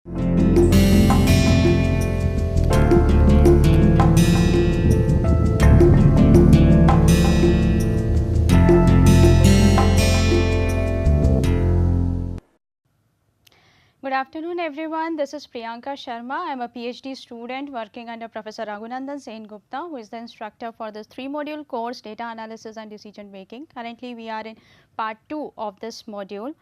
Good afternoon everyone, this is Priyanka Sharma. I am a PhD student working under Professor Raghunandan Sengupta, who is the instructor for this 3-module course Data Analysis and Decision Making. Currently we are in part 2 of this module.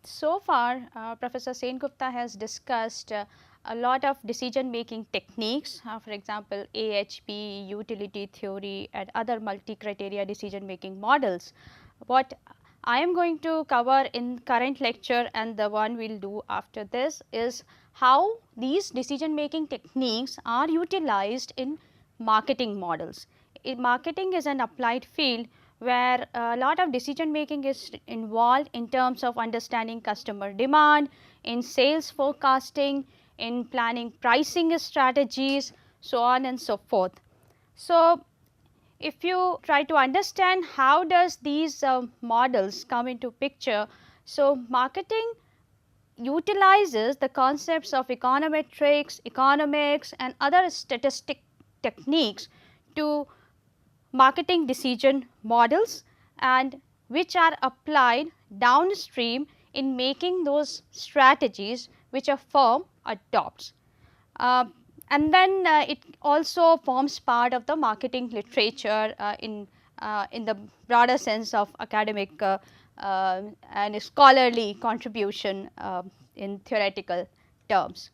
So far Professor Sengupta has discussed a lot of decision making techniques, for example AHP, utility theory and other multi-criteria decision making models. What I am going to cover in current lecture and the one we will do after this is how these decision making techniques are utilized in marketing models. Marketing is an applied field where a lot of decision making is involved in terms of understanding customer demand, in sales forecasting, in planning pricing strategies, so on and so forth. So, if you try to understand how does these models come into picture, so marketing utilizes the concepts of econometrics, economics and other statistic techniques to marketing decision models and which are applied downstream in making those strategies which a firm adopts. And then it also forms part of the marketing literature in the broader sense of academic and scholarly contribution in theoretical terms.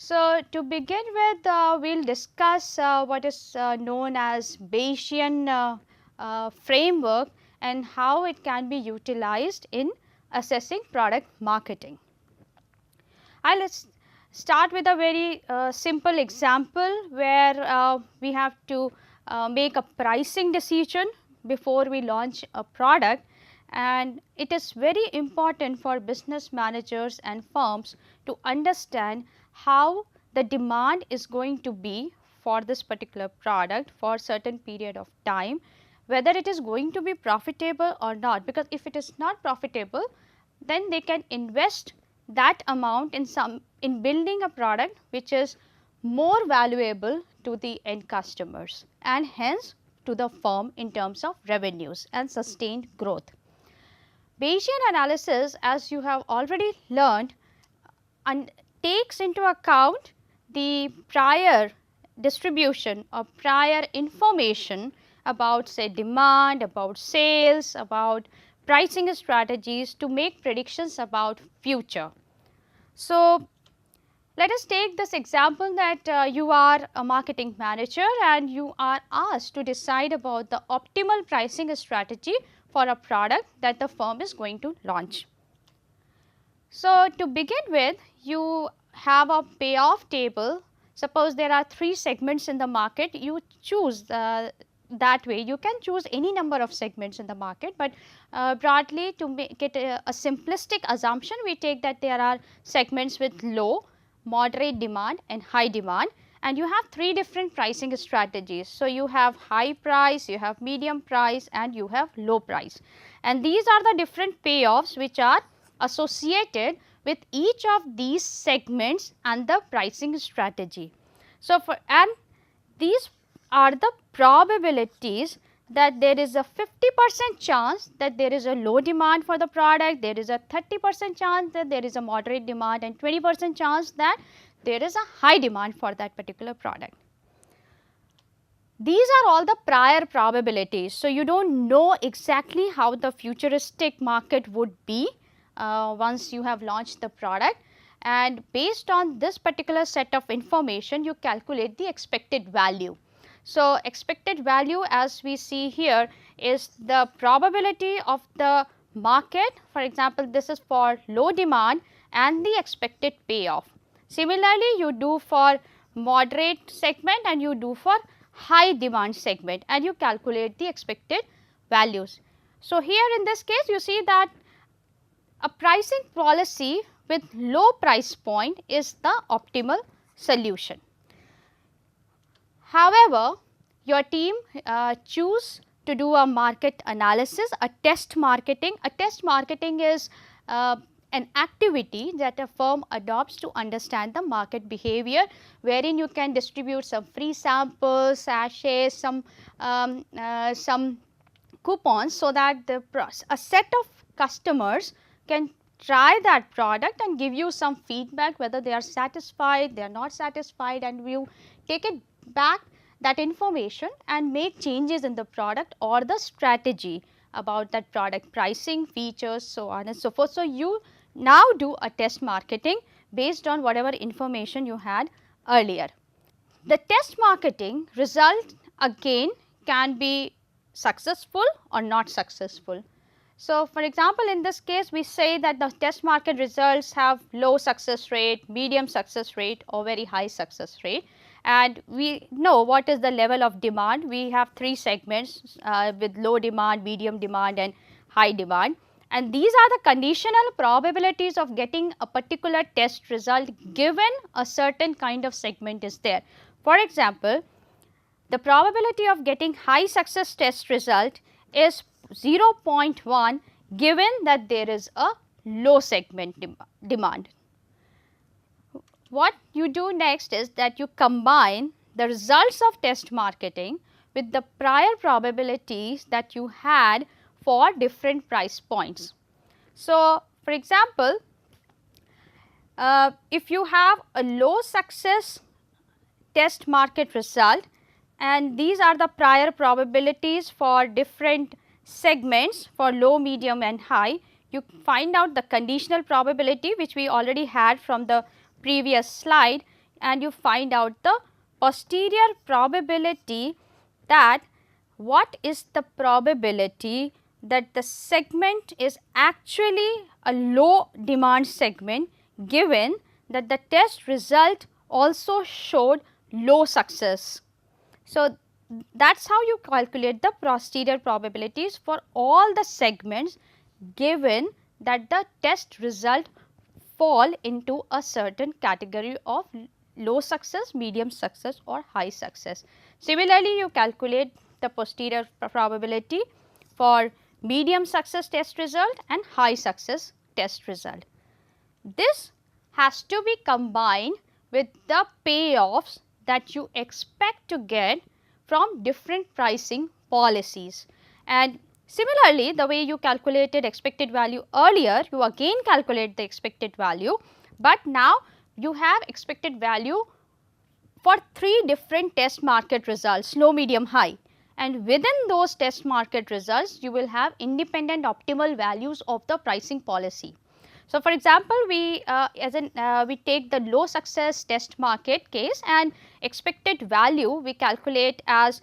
So, to begin with we will discuss what is known as Bayesian framework and how it can be utilized in assessing product marketing. Let's start with a very simple example where we have to make a pricing decision before we launch a product, and it is very important for business managers and firms to understand how the demand is going to be for this particular product for a certain period of time, whether it is going to be profitable or not, because if it is not profitable then they can invest that amount in building a product which is more valuable to the end customers and hence to the firm in terms of revenues and sustained growth. Bayesian analysis, as you have already learned, takes into account the prior distribution or prior information about say demand, about sales, about pricing strategies to make predictions about future. So, let us take this example that you are a marketing manager and you are asked to decide about the optimal pricing strategy for a product that the firm is going to launch. So, to begin with, you have a payoff table. Suppose there are 3 segments in the market, you choose that way. You can choose any number of segments in the market, but broadly to make it a simplistic assumption, we take that there are segments with low, moderate demand and high demand, and you have 3 different pricing strategies. So, you have high price, you have medium price and you have low price, and these are the different payoffs which are associated with each of these segments and the pricing strategy. So, these are the probabilities that there is a 50% chance that there is a low demand for the product, there is a 30% chance that there is a moderate demand and 20% chance that there is a high demand for that particular product. These are all the prior probabilities. So, you do not know exactly how the futuristic market would be once you have launched the product, and based on this particular set of information you calculate the expected value. So, expected value as we see here is the probability of the market. For example, this is for low demand and the expected payoff. Similarly, you do for moderate segment and you do for high demand segment and you calculate the expected values. So, here in this case you see that a pricing policy with low price point is the optimal solution. However, your team choose to do a market analysis, a test marketing. A test marketing is an activity that a firm adopts to understand the market behavior, wherein you can distribute some free samples, sachets, some coupons, so that a set of customers can try that product and give you some feedback whether they are satisfied, they are not satisfied, and you take it back that information and make changes in the product or the strategy about that product, pricing, features, so on and so forth. So, you now do a test marketing based on whatever information you had earlier. The test marketing result again can be successful or not successful. So, for example, in this case we say that the test market results have low success rate, medium success rate or very high success rate, and we know what is the level of demand. We have three segments with low demand, medium demand and high demand, and these are the conditional probabilities of getting a particular test result given a certain kind of segment is there. For example, the probability of getting high success test result is 0.1 given that there is a low segment demand. What you do next is that you combine the results of test marketing with the prior probabilities that you had for different price points. So, for example, if you have a low success test market result and these are the prior probabilities for different segments for low, medium and high, you find out the conditional probability which we already had from the previous slide, and you find out the posterior probability, that what is the probability that the segment is actually a low demand segment given that the test result also showed low success. So, that is how you calculate the posterior probabilities for all the segments given that the test result fall into a certain category of low success, medium success or high success. Similarly, you calculate the posterior probability for medium success test result and high success test result. This has to be combined with the payoffs that you expect to get from different pricing policies. And similarly, the way you calculated expected value earlier, you again calculate the expected value, but now you have expected value for three different test market results, low, medium, high, and within those test market results you will have independent optimal values of the pricing policy. So, for example, we take the low success test market case and expected value we calculate as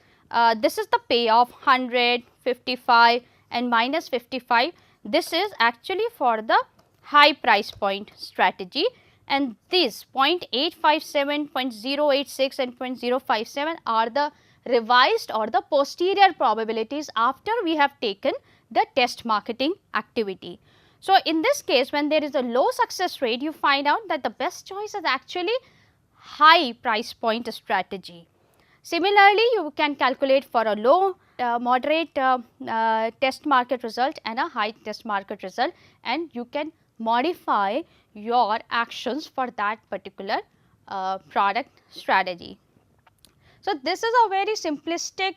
this is the payoff 100, 55 and minus 55. This is actually for the high price point strategy, and these 0.857, 0.086 and 0.057 are the revised or the posterior probabilities after we have taken the test marketing activity. So, in this case when there is a low success rate, you find out that the best choice is actually high price point strategy. Similarly, you can calculate for a low, moderate test market result and a high test market result, and you can modify your actions for that particular product strategy. So, this is a very simplistic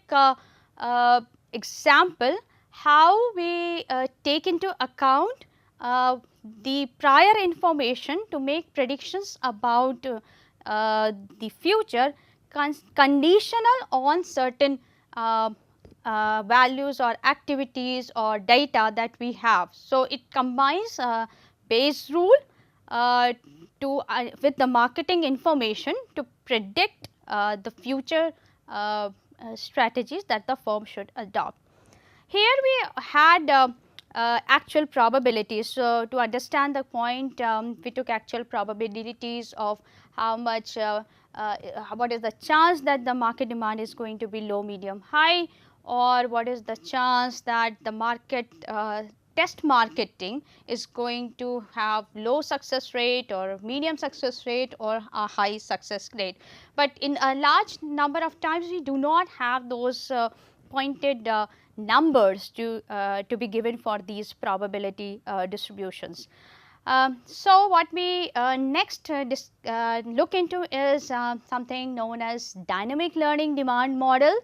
example how we take into account the prior information to make predictions about the future conditional on certain values or activities or data that we have. So, it combines Bayes rule with the marketing information to predict the future strategies that the firm should adopt. Here we had actual probabilities. So, to understand the point, we took actual probabilities of how much what is the chance that the market demand is going to be low, medium, high, or what is the chance that the market test marketing is going to have low success rate or medium success rate or a high success rate. But in a large number of times we do not have those pointed numbers to be given for these probability distributions. So, what we next look into is something known as dynamic learning demand model,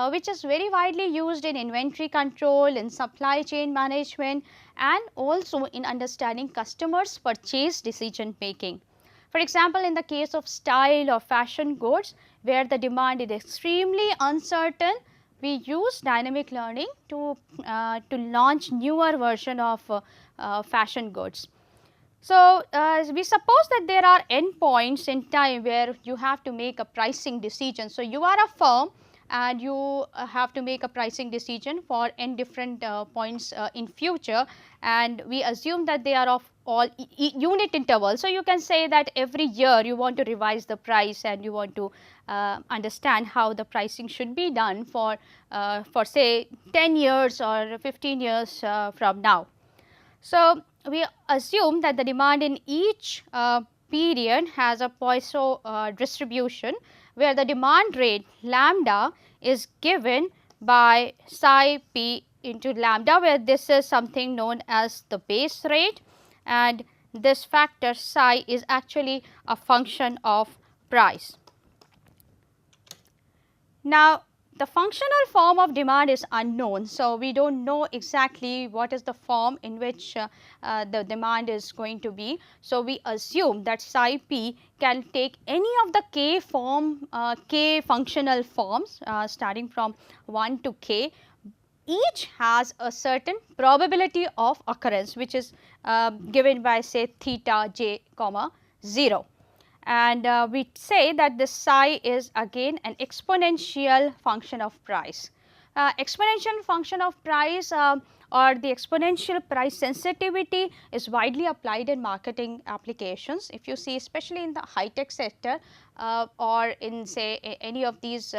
which is very widely used in inventory control, in supply chain management, and also in understanding customers' purchase decision making. For example, in the case of style or fashion goods, where the demand is extremely uncertain, we use dynamic learning to launch newer version of fashion goods. So, we suppose that there are endpoints in time where you have to make a pricing decision. So, you are a firm and you have to make a pricing decision for n different points in future, and we assume that they are of all unit intervals. So, you can say that every year you want to revise the price and you want to understand how the pricing should be done for say 10 years or 15 years from now. So, we assume that the demand in each period has a Poisson distribution, where the demand rate lambda is given by psi p into lambda, where this is something known as the base rate, and this factor psi is actually a function of price. Now, the functional form of demand is unknown. So, we do not know exactly what is the form in which the demand is going to be. So, we assume that psi p can take any of the k form, k functional forms starting from 1 to k. Each has a certain probability of occurrence, which is given by say theta j comma 0. And we say that this psi is again an exponential function of price. Exponential function of price or the exponential price sensitivity is widely applied in marketing applications. If you see, especially in the high tech sector or in say any of these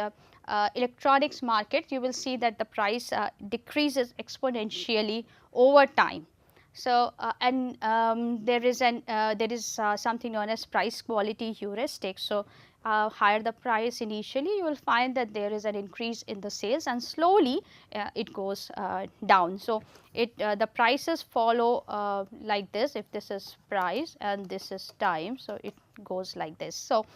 electronics market, you will see that the price decreases exponentially over time. So, there is something known as price quality heuristic. So, higher the price initially, you will find that there is an increase in the sales, and slowly it goes down. So, the prices follow like this. If this is price and this is time, so it goes like this. So,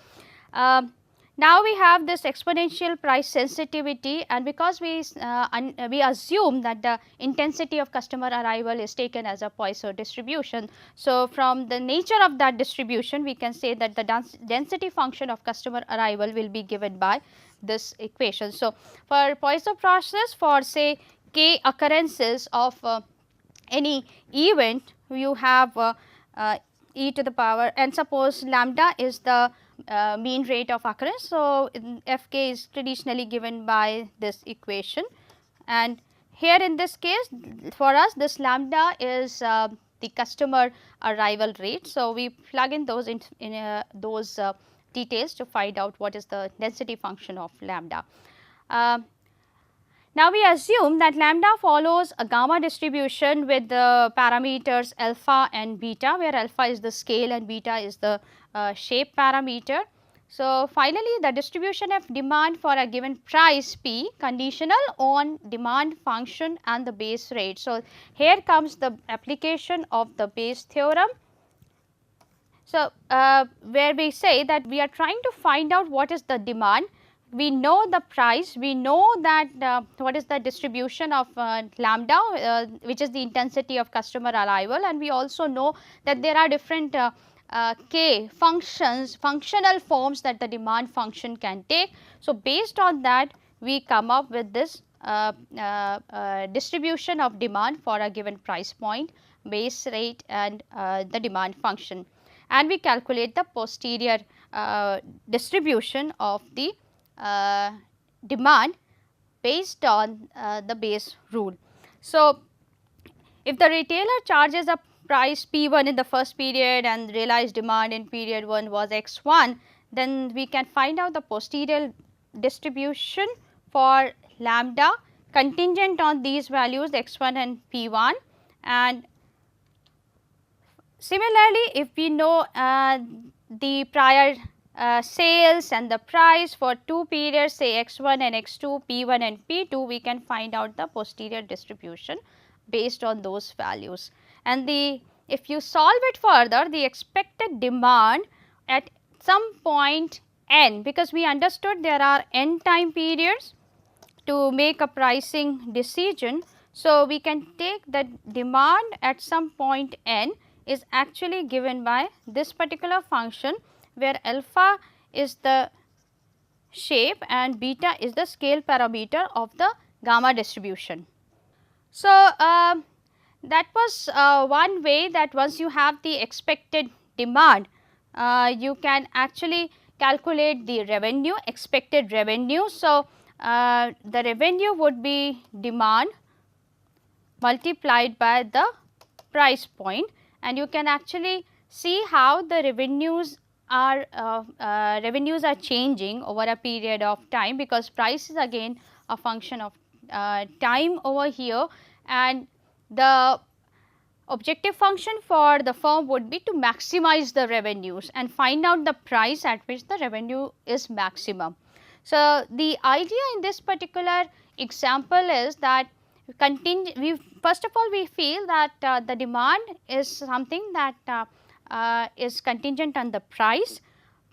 now we have this exponential price sensitivity, and because we assume that the intensity of customer arrival is taken as a Poisson distribution. So, from the nature of that distribution, we can say that the density function of customer arrival will be given by this equation. So, for Poisson process, for say k occurrences of any event, you have e to the power, and suppose lambda is the mean rate of occurrence. So, Fk is traditionally given by this equation, and here in this case for us this lambda is the customer arrival rate. So, we plug in those those details to find out what is the density function of lambda. Now, we assume that lambda follows a gamma distribution with the parameters alpha and beta, where alpha is the scale and beta is the shape parameter. So, finally, the distribution of demand for a given price p conditional on demand function and the base rate. So, here comes the application of the Bayes theorem. So, where we say that we are trying to find out what is the demand. We know the price, we know that what is the distribution of lambda, which is the intensity of customer arrival, and we also know that there are different k functional forms that the demand function can take. So, based on that, we come up with this distribution of demand for a given price point, base rate, and the demand function, and we calculate the posterior distribution of the demand based on the Bayes rule. So, if the retailer charges a price P1 in the first period and realized demand in period 1 was X1, then we can find out the posterior distribution for lambda contingent on these values X1 and P1. And similarly, if we know the prior sales and the price for two periods, say X1 and X2, P1 and P2, we can find out the posterior distribution based on those values. And the if you solve it further, the expected demand at some point n, because we understood there are n time periods to make a pricing decision. So, we can take that demand at some point n is actually given by this particular function, where alpha is the shape and beta is the scale parameter of the gamma distribution. So, that was one way that once you have the expected demand, you can actually calculate the revenue, expected revenue. So, the revenue would be demand multiplied by the price point, and you can actually see how the revenues are changing over a period of time, because price is again a function of time over here, and the objective function for the firm would be to maximize the revenues and find out the price at which the revenue is maximum. So, the idea in this particular example is that first of all we feel that the demand is something that is contingent on the price.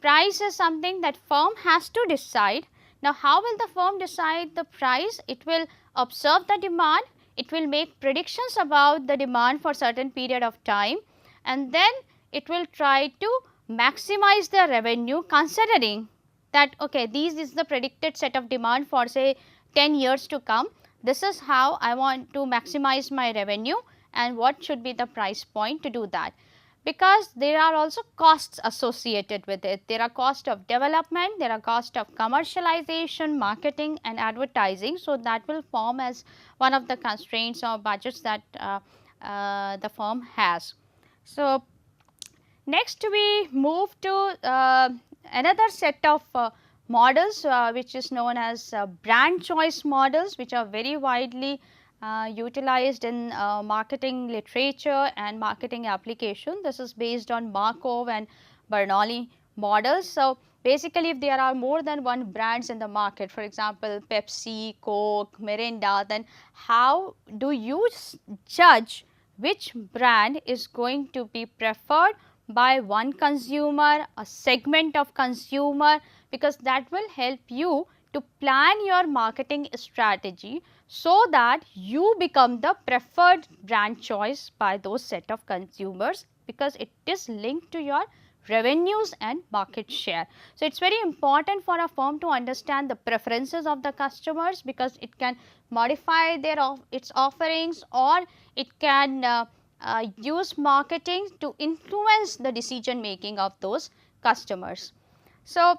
Price is something that firm has to decide. Now, how will the firm decide the price? It will observe the demand, it will make predictions about the demand for certain period of time, and then it will try to maximize the revenue, considering that okay, this is the predicted set of demand for say 10 years to come. This is how I want to maximize my revenue, and what should be the price point to do that. Because there are also costs associated with it. There are cost of development, there are cost of commercialization, marketing and advertising. So, that will form as one of the constraints or budgets that the firm has. So, next we move to another set of models which is known as brand choice models, which are very widely utilized in marketing literature and marketing application. This is based on Markov and Bernoulli models. So, basically if there are more than one brands in the market, for example Pepsi, Coke, Mirinda, then how do you judge which brand is going to be preferred by one consumer, a segment of consumer, because that will help you to plan your marketing strategy so that you become the preferred brand choice by those set of consumers, because it is linked to your revenues and market share. So, it is very important for a firm to understand the preferences of the customers, because it can modify its offerings, or it can use marketing to influence the decision making of those customers. So,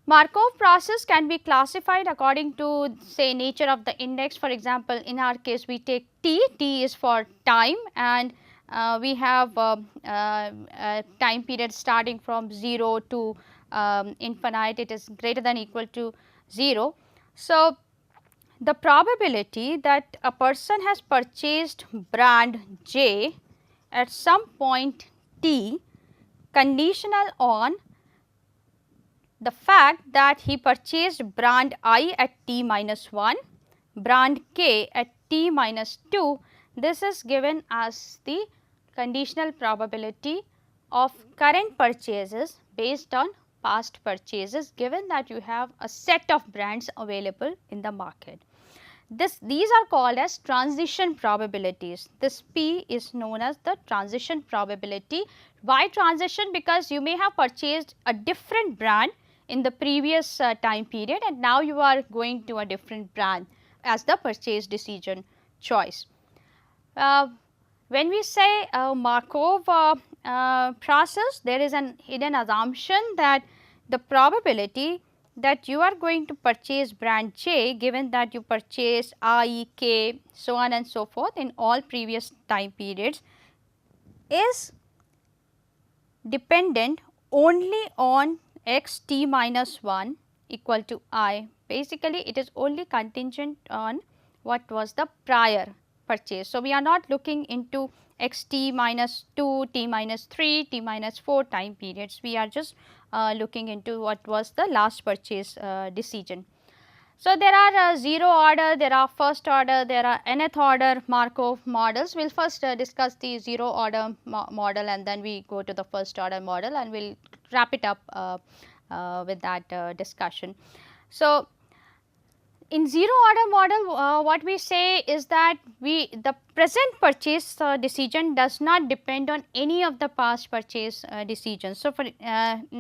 Markov process can be classified according to say nature of the index. For example, in our case we take T, T is for time, and we have time period starting from 0 to infinite, it is greater than equal to 0. So, the probability that a person has purchased brand J at some point T conditional on the fact that he purchased brand I at t minus 1, brand K at t minus 2, this is given as the conditional probability of current purchases based on past purchases, given that you have a set of brands available in the market. These are called as transition probabilities. This P is known as the transition probability. Why transition? Because you may have purchased a different brand in the previous time period, and now you are going to a different brand as the purchase decision choice. When we say Markov process, there is an hidden assumption that the probability that you are going to purchase brand J, given that you purchase I, K, so on and so forth in all previous time periods, is dependent only on x t minus 1 equal to I. Basically, it is only contingent on what was the prior purchase. So, we are not looking into x t minus 2, t minus 3, t minus 4 time periods. We are just looking into what was the last purchase decision. So, there are 0 order, there are first order, there are nth order Markov models. We will first discuss the 0 order model, and then we go to the first order model, and we will wrap it up with that discussion. So, in 0 order model, what we say is that the present purchase decision does not depend on any of the past purchase decisions. So, for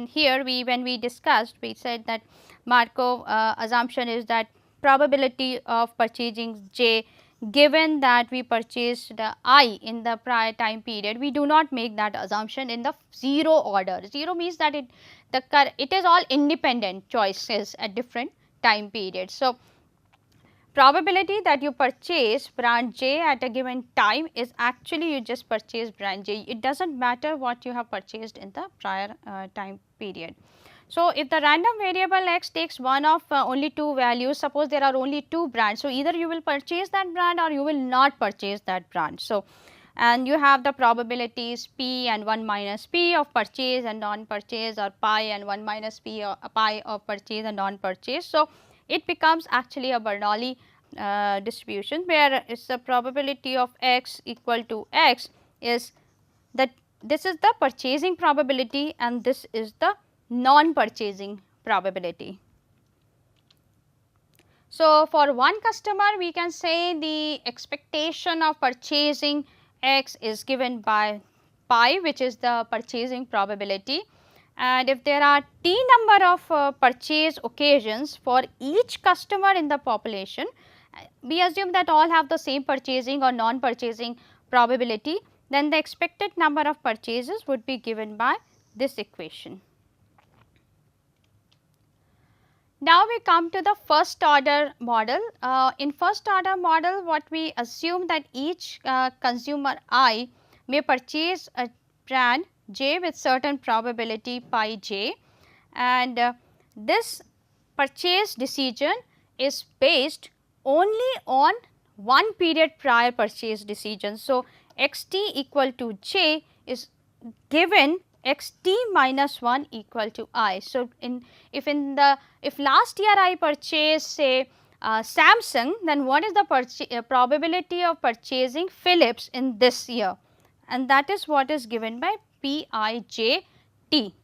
here when we discussed, we said that Markov assumption is that probability of purchasing J, given that we purchased I in the prior time period, we do not make that assumption in the 0 order. 0 means that it is all independent choices at different time periods. So, probability that you purchase brand J at a given time is actually you just purchase brand J. It does not matter what you have purchased in the prior time period. So, if the random variable x takes one of only 2 values, suppose there are only 2 brands. So, either you will purchase that brand or you will not purchase that brand. So, and you have the probabilities p and 1 minus p of purchase and non-purchase, or pi and 1 minus p or pi of purchase and non-purchase. So, it becomes actually a Bernoulli distribution, where it's the probability of x equal to x is that this is the purchasing probability and this is the non-purchasing probability. So, for one customer we can say the expectation of purchasing x is given by pi, which is the purchasing probability, and if there are t number of purchase occasions for each customer in the population, we assume that all have the same purchasing or non-purchasing probability, then the expected number of purchases would be given by this equation. Now, we come to the first order model. In first order model, what we assume that each consumer I may purchase a brand J with certain probability pi j, and this purchase decision is based only on one period prior purchase decision. So, x t equal to j is given x t minus 1 equal to I. So, if last year I purchased say Samsung, then what is the probability of purchasing Philips in this year, and that is what is given by p I j t.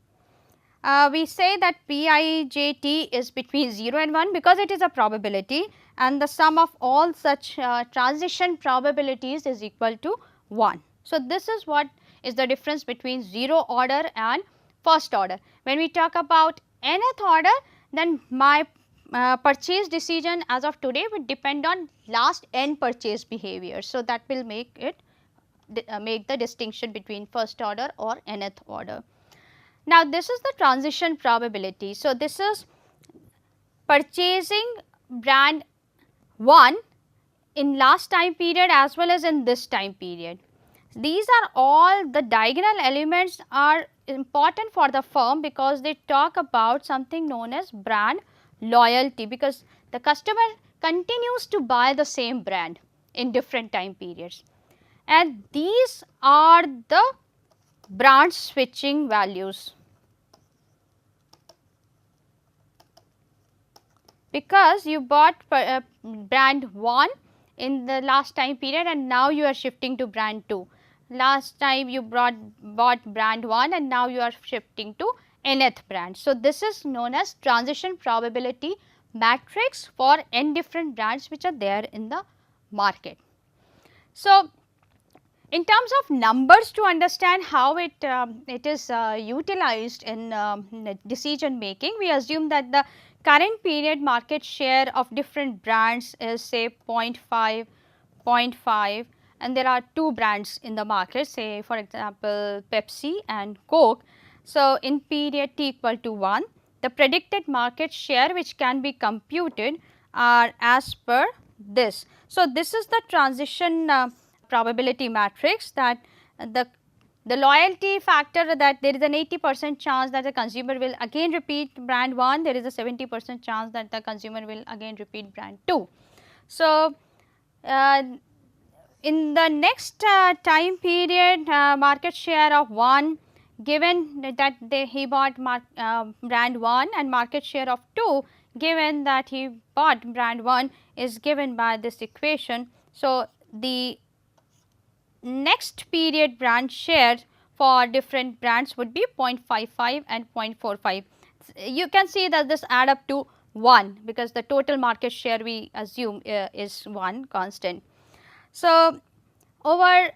We say that p I j t is between 0 and 1 because it is a probability, and the sum of all such transition probabilities is equal to 1. So, this is what is the difference between 0 order and first order. When we talk about nth order, then my purchase decision as of today would depend on last n purchase behavior. So, that will make it make the distinction between first order or nth order. Now, this is the transition probability. So, this is purchasing brand 1 in last time period as well as in this time period. These are all the diagonal elements are important for the firm because they talk about something known as brand loyalty, because the customer continues to buy the same brand in different time periods, and these are the brand switching values. Because you bought brand 1 in the last time period and now you are shifting to brand 2. Last time you bought brand 1 and now you are shifting to nth brand. So, this is known as transition probability matrix for n different brands which are there in the market. So, in terms of numbers, to understand how it is utilized in decision making, we assume that the current period market share of different brands is say 0.5, 0.5, and there are 2 brands in the market, say for example Pepsi and Coke. So, in period t equal to 1, the predicted market share which can be computed are as per this. So, this is the transition probability matrix, that the loyalty factor, that there is an 80% chance that the consumer will again repeat brand 1, there is a 70% chance that the consumer will again repeat brand 2. So, in the next time period, market share of 1, given that he bought brand 1 and market share of 2, given that he bought brand 1 is given by this equation. So, the next period brand share for different brands would be 0.55 and 0.45. You can see that this add up to 1 because the total market share we assume is 1 constant. So, over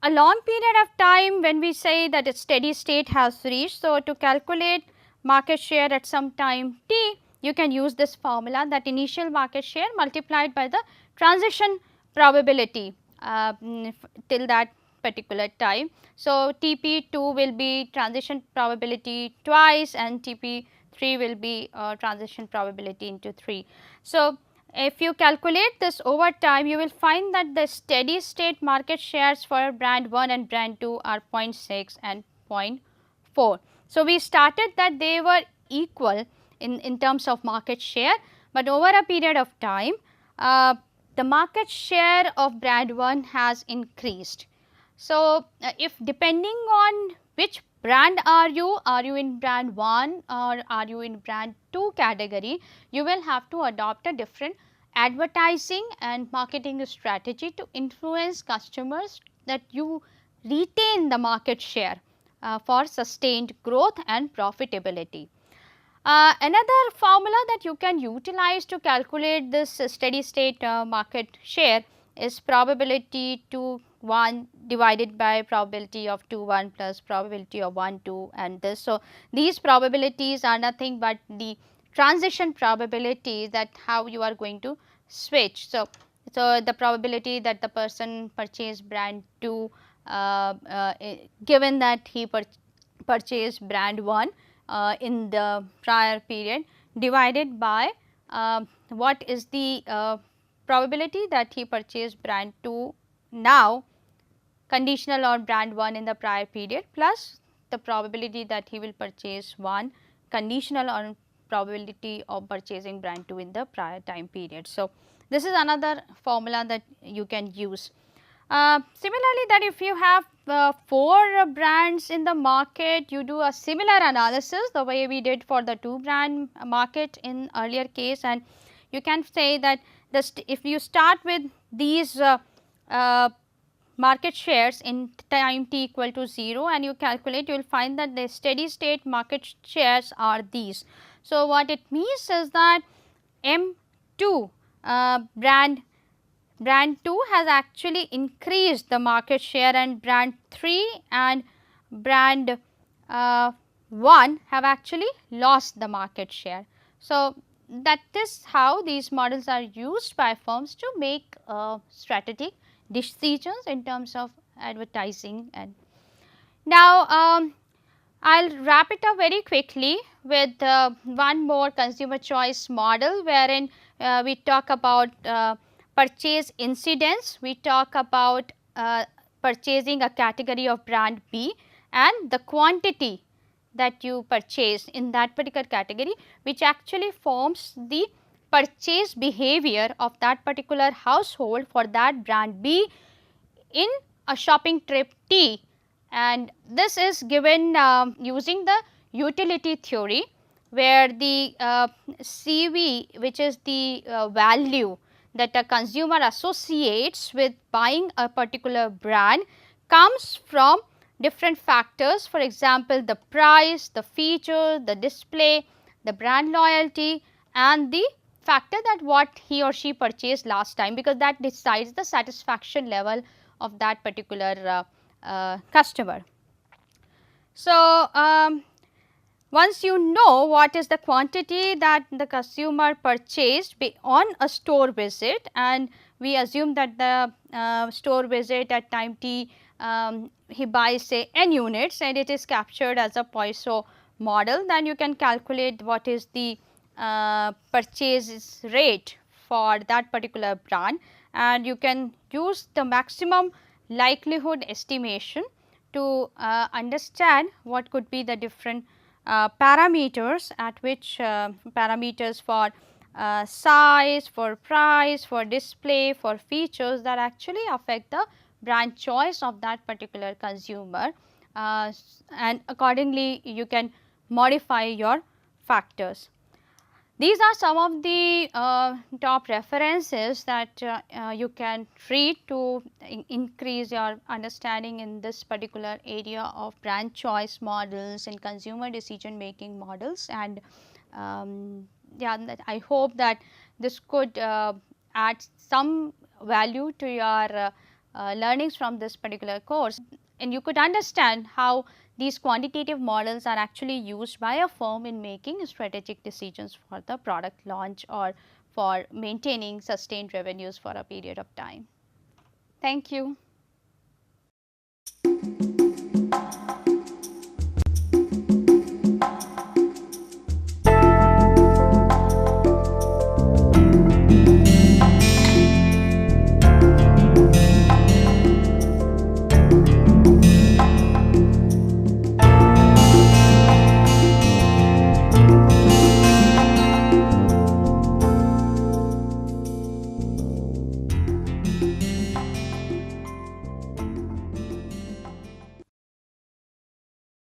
a long period of time when we say that a steady state has reached. So, to calculate market share at some time t, you can use this formula, that initial market share multiplied by the transition probability till that particular time. So, Tp2 will be transition probability twice and Tp3 will be transition probability into 3. So, if you calculate this over time, you will find that the steady state market shares for brand 1 and brand 2 are 0.6 and 0.4. So, we started that they were equal in terms of market share, but over a period of time, the market share of brand 1 has increased. So, if depending on which brand are you in brand 1 or are you in brand 2 category, you will have to adopt a different advertising and marketing strategy to influence customers that you retain the market share for sustained growth and profitability. Another formula that you can utilize to calculate this steady state market share is probability 2 1 divided by probability of 2 1 plus probability of 1 2 and this. So, these probabilities are nothing but the transition probability, that how you are going to switch. So, the probability that the person purchased brand 2 given that he purchased brand 1 in the prior period divided by what is the probability that he purchased brand 2 now conditional on brand 1 in the prior period plus the probability that he will purchase 1 conditional on probability of purchasing brand 2 in the prior time period. So, this is another formula that you can use. Similarly, that if you have 4 brands in the market, you do a similar analysis the way we did for the 2 brand market in earlier case, and you can say that if you start with these market shares in time t equal to 0 and you calculate, you will find that the steady state market shares are these. So, what it means is that M2 brand 2 has actually increased the market share and brand 3 and brand 1 have actually lost the market share. So, that is how these models are used by firms to make strategic decisions in terms of advertising. And now, I will wrap it up very quickly with one more consumer choice model, wherein we talk about purchase incidence, we talk about purchasing a category of brand B and the quantity that you purchase in that particular category, which actually forms the purchase behavior of that particular household for that brand B in a shopping trip T, and this is given using the utility theory, where the CV, which is the value that a consumer associates with buying a particular brand, comes from different factors. For example, the price, the feature, the display, the brand loyalty and the factor that what he or she purchased last time, because that decides the satisfaction level of that particular customer. So, once you know what is the quantity that the consumer purchased on a store visit, and we assume that the store visit at time t he buys say n units and it is captured as a Poisson model, then you can calculate what is the purchase rate for that particular brand, and you can use the maximum likelihood estimation to understand what could be the different parameters at which parameters for size, for price, for display, for features that actually affect the brand choice of that particular consumer, and accordingly you can modify your factors. These are some of the top references that you can read to increase your understanding in this particular area of brand choice models and consumer decision making models. And yeah, I hope that this could add some value to your learnings from this particular course, and you could understand how these quantitative models are actually used by a firm in making strategic decisions for the product launch or for maintaining sustained revenues for a period of time. Thank you.